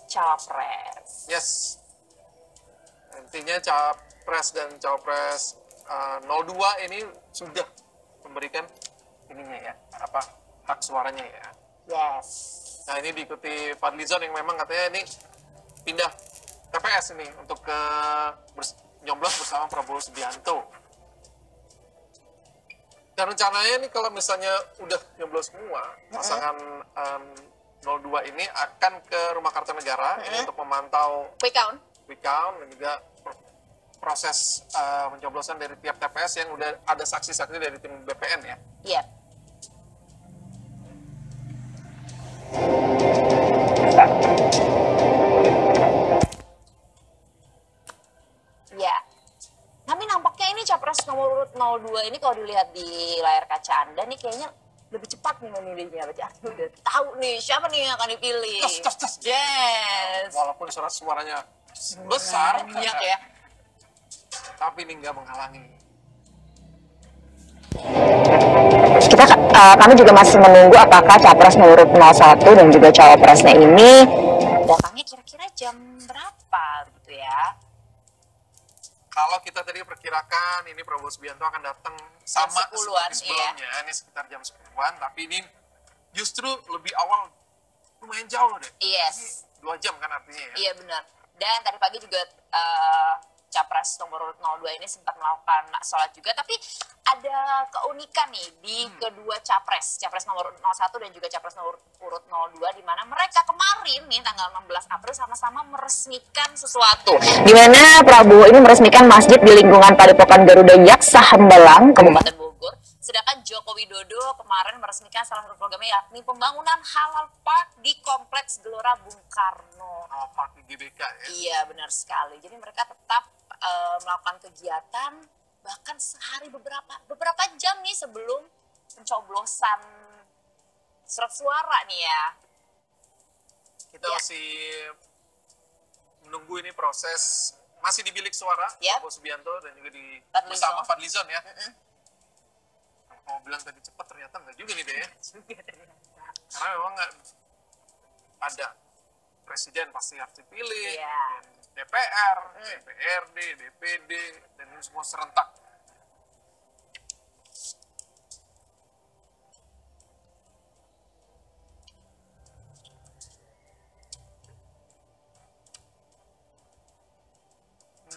Cawapres. Yes. Intinya Capres dan Cawapres 02 ini sudah memberikan ininya ya, hak suaranya ya. Yes. Nah ini diikuti Fadlizon yang memang katanya ini pindah TPS ini untuk nyoblos bersama Prabowo Subianto. Dan rencananya nih kalau misalnya udah nyoblos semua, pasangan 02 ini akan ke Rumah Kartanegara ini untuk memantau Quick count dan juga proses pencoblosan dari tiap TPS yang udah ada saksi-saksi dari tim BPN ya. Iya. Ya. Tapi nampaknya ini Capres nomor urut 02 ini kalau dilihat di layar kaca Anda nih kayaknya lebih cepat nih memilihnya. Berarti aku udah tahu nih siapa nih yang akan dipilih. Yes. Walaupun suaranya besar, banyak ya. Tapi ini nggak menghalangi. Kami juga masih menunggu apakah Capres nomor 01 dan juga Cawapresnya ini datangnya kira-kira jam berapa gitu ya. Kalau kita tadi perkirakan ini Prabowo Subianto akan datang sama seperti sebelumnya, ini sekitar jam 10-an, tapi ini justru lebih awal, lumayan jauh deh. Yes. Ini 2 jam kan artinya ya? Iya benar. Dan tadi pagi juga Capres nomor 02 ini sempat melakukan sholat juga, tapi ada keunikan nih di kedua Capres nomor 01 dan juga Capres nomor urut 02, di mana mereka kemarin nih tanggal 16 April sama-sama meresmikan sesuatu. di mana Prabowo ini meresmikan masjid di lingkungan Padepokan Garuda Yaksa Hambalang, Kabupaten Bogor. Sedangkan Joko Widodo kemarin meresmikan salah satu programnya yakni pembangunan halal park di Kompleks Gelora Bung Karno. Halal Park di GBK ya? Iya benar sekali. Jadi mereka tetap melakukan kegiatan bahkan sehari beberapa jam nih sebelum pencoblosan surat suara nih ya. Kita masih menunggu ini proses, masih di bilik suara Prabowo Subianto dan juga di bersama Fadlizon ya. Mau bilang tadi cepat ternyata enggak juga nih deh ya. Karena memang ada presiden pasti harus dipilih, DPR, DPRD, DPD, dan ini semua serentak.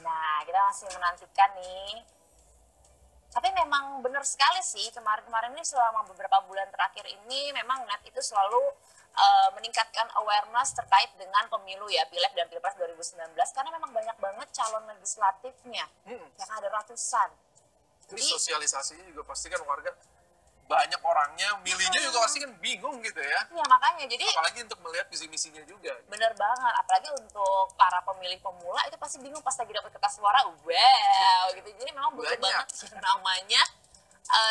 Nah, kita masih menantikan nih. Tapi memang benar sekali sih, kemarin-kemarin ini selama beberapa bulan terakhir ini memang net itu selalu meningkatkan awareness terkait dengan pemilu ya, Pileg dan Pilpres 2019, karena memang banyak banget calon legislatifnya, yang ada ratusan. Jadi sosialisasinya juga pasti kan warga banyak orangnya, milihnya juga pasti kan bingung gitu ya. Iya makanya, jadi apalagi untuk melihat visi misinya juga. Bener banget, apalagi untuk para pemilih pemula itu pasti bingung pas lagi dapet kertas suara, wow gitu. Jadi memang butuh banget namanya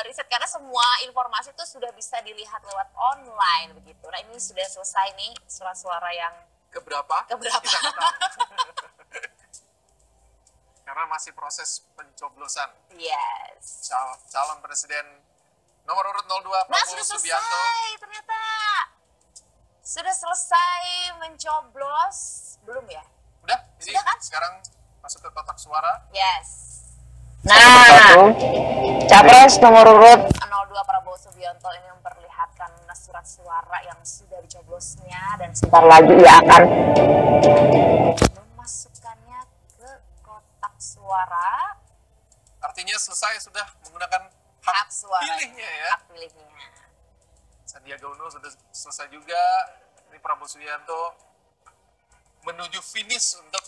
riset, karena semua informasi itu sudah bisa dilihat lewat online begitu. Nah ini sudah selesai nih surat suara yang keberapa? Karena masih proses pencoblosan. Yes. Calon presiden nomor urut 02 Prabowo Subianto. Ternyata sudah selesai mencoblos, belum ya? Udah, ini kan? Sekarang masuk ke kotak suara. Yes. Nah, Capres nomor urut 02 Prabowo Subianto ini memperlihatkan surat suara yang sudah dicoblosnya dan sebentar lagi ia akan memasukkannya ke kotak suara. Artinya selesai sudah menggunakan hak pilihnya ya. Hak pilihnya. Sandiaga Uno sudah selesai juga. Ini Prabowo Subianto menuju finish untuk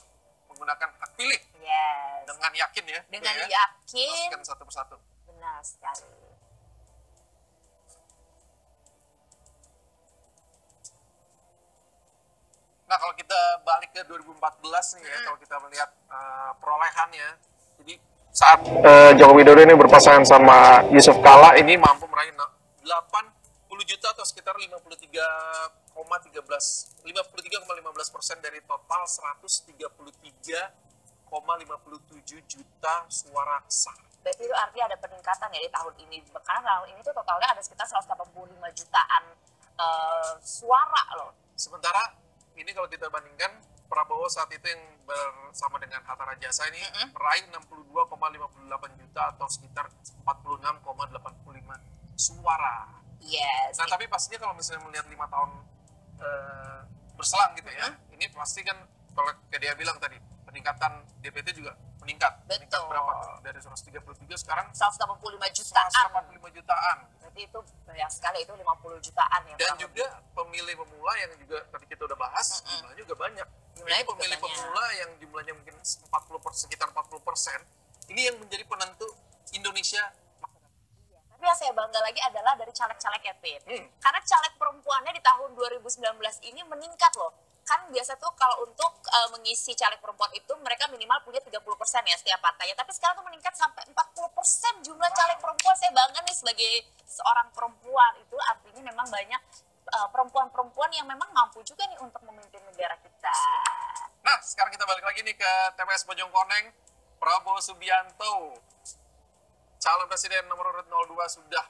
menggunakan hak pilih. Yes. Dengan yakin ya. Dengan yakin. Masukkan satu persatu. Benar sekali. Nah kalau kita balik ke 2014 nih ya, kalau kita melihat perolehannya, jadi saat Joko Widodo ini berpasangan sama Yusuf Kala ini mampu meraih 80 juta atau sekitar 53,15% dari total 133,57 juta suara sah. Berarti itu artinya ada peningkatan ya di tahun ini, karena tahun ini tuh totalnya ada sekitar 185 jutaan suara loh. Sementara ini kalau kita bandingkan Prabowo saat itu yang bersama dengan Hatta Rajasa ini meraih 62,58 juta atau sekitar 46,85 suara. Yes. Nah tapi pastinya kalau misalnya melihat 5 tahun berselang gitu ya, ini pasti kan kalau kayak dia bilang tadi peningkatan DPT juga meningkat. Meningkat berapa tuh? Dari 133 sekarang 185 jutaan. 185 jutaan. Berarti itu banyak sekali, itu 50 jutaan ya. Dan juga pemilih pemula yang juga tadi kita udah bahas, jumlahnya juga banyak. Jumlahnya pemilih pemula yang jumlahnya mungkin 40%, sekitar 40%, ini yang menjadi penentu Indonesia. Tapi yang saya bangga lagi adalah dari caleg-caleg ya, Pin. Karena caleg perempuannya di tahun 2019 ini meningkat loh. Kan biasa tuh kalau untuk mengisi caleg perempuan itu mereka minimal punya 30% ya setiap partainya. Tapi sekarang tuh meningkat sampai 40% jumlah caleg perempuan. Saya bangga nih sebagai seorang perempuan. Itu artinya memang banyak perempuan-perempuan yang memang mampu juga nih untuk memimpin negara kita. Nah, sekarang kita balik lagi nih ke TPS Bojongkoneng. Prabowo Subianto, calon presiden nomor urut 02 sudah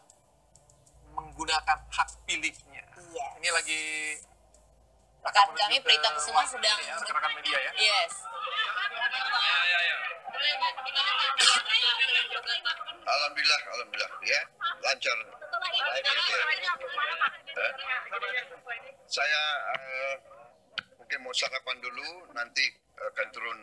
menggunakan hak pilihnya. Yes. Ini lagi rekan kami Prita Kusuma sedang ya, rekan media ya. Yes. Alhamdulillah ya, lancar. Saya mungkin mau sarapan dulu, nanti akan turun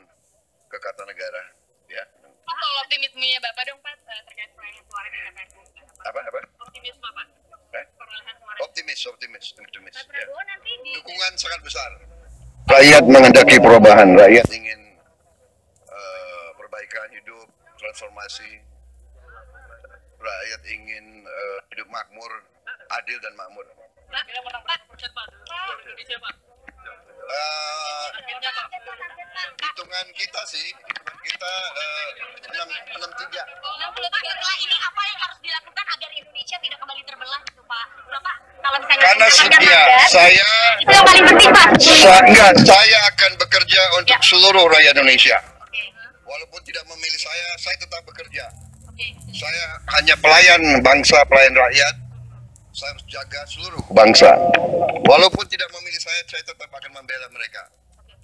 ke Kartanegara ya. Soal optimismenya Bapak dong Pak terkait perolehan suara di TPS. Apa? Optimisme Pak. Perolehan suara. Optimis. Pak Ya. Prabowo nanti di Dukungan sangat besar. Rakyat menghendaki perubahan, rakyat ingin perbaikan hidup, transformasi. Rakyat ingin hidup makmur, adil dan makmur. Pak, Indonesia Pak. Hitungan kita 63. 63. Setelah ini apa yang harus dilakukan agar Indonesia tidak kembali terbelah gitu Pak? Bapak kalau misalnya Karena saya Itu yang paling penting, Pak. saya akan bekerja untuk seluruh rakyat Indonesia. Walaupun tidak memilih saya tetap bekerja. Saya hanya pelayan bangsa, pelayan rakyat. Saya harus jaga seluruh bangsa. Walaupun tidak memilih saya tetap akan membela mereka.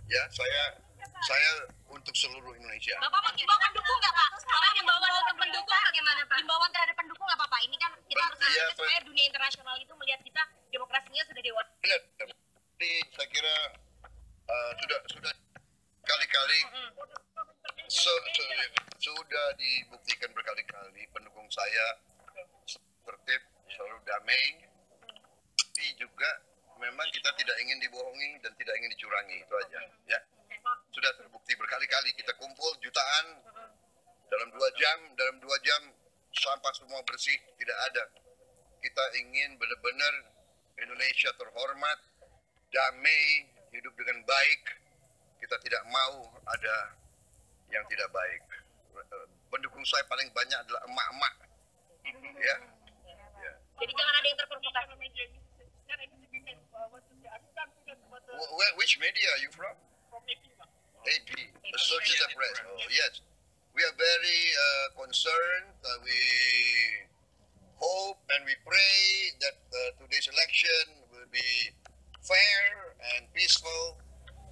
Ya, saya untuk seluruh Indonesia. Bapak mengimbau pendukung nggak Pak? Bapak himbauan untuk pendukung bagaimana Pak? Himbauan terhadap pendukung apa Pak? Ini kan kita harus melihat supaya dunia internasional itu melihat kita demokrasinya sudah dewasa. Jadi saya kira sudah kali-kali sudah dibuktikan berkali-kali pendukung saya tertib, selalu damai. Tapi juga memang kita tidak ingin dibohongi dan tidak ingin dicurangi, itu aja ya. Sudah terbukti berkali-kali kita kumpul jutaan dalam 2 jam sampah semua bersih, tidak ada. Kita ingin benar-benar Indonesia terhormat, damai, hidup dengan baik. Kita tidak mau ada yang tidak baik. Pendukung saya paling banyak adalah emak-emak. Ya. Jadi jangan ada yang terprovokasi. Which media are you from? AP, Associated Press. Oh, yes. We are very concerned. We hope and we pray that today's election will be fair and peaceful.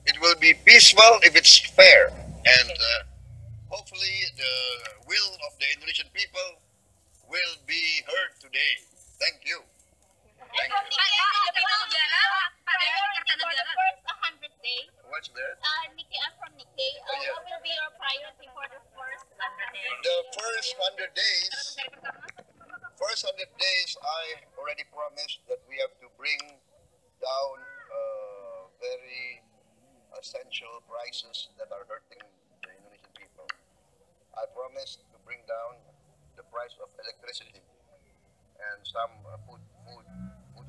It will be peaceful if it's fair. And hopefully the will of the Indonesian people will be heard today. Thank you. Thank you. What's that? Nikkei, I'm from Nikkei. What will be your priority for the first 100 days? The first 100 days, I already promised that we have to bring down very essential prices that are hurting the Indonesian people. I promised to bring down the price of electricity and some food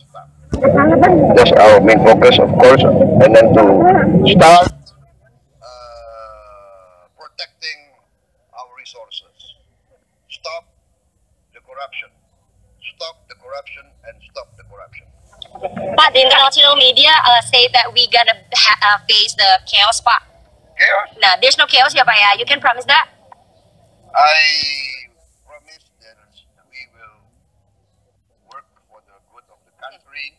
stuff. That's our main focus, of course, and then to start protecting our resources. Stop the corruption. Stop the corruption and stop the corruption. Pak, the international media say that we gonna face the chaos, Pak. Chaos? Nah, there's no chaos ya, Pak ya. You can promise that? I promise that we will work for the good of the country